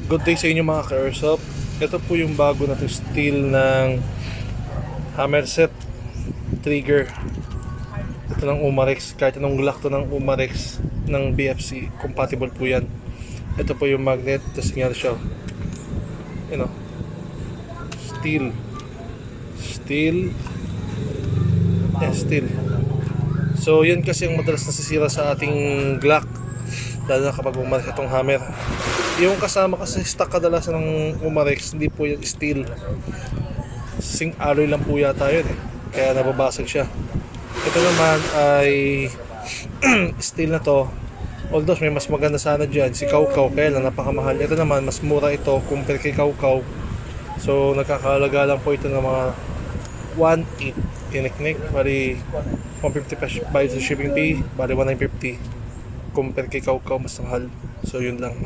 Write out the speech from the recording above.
Good day sa inyo mga ka-airsoft. Ito po yung bago na steel ng hammer set trigger. Ito ng Umarex. Kahit anong glock to ng Umarex ng BFC, compatible po yan. Ito po yung magnet. Tapos nga siya, you know, steel. So yan kasi ang madalas nasisira sa ating glock, lalo na kapag Umarex itong hammer. Yung kasama kasi stock kadalasan ng Umarex, hindi po yung steel. Zinc alloy lang po yata yun eh. Kaya nababasag siya. Ito naman ay steel na to. Although may mas maganda sana dyan, si Kawkaw, kaya lang napakamahal. Ito naman, mas mura ito compare kay Kawkaw. So nagkakahalaga lang po ito ng mga 1.8 tiniknik. Bali 150 pesos by the shipping fee. Bali 1,950. Compare kay Kawkaw, mas mahal. So yun lang.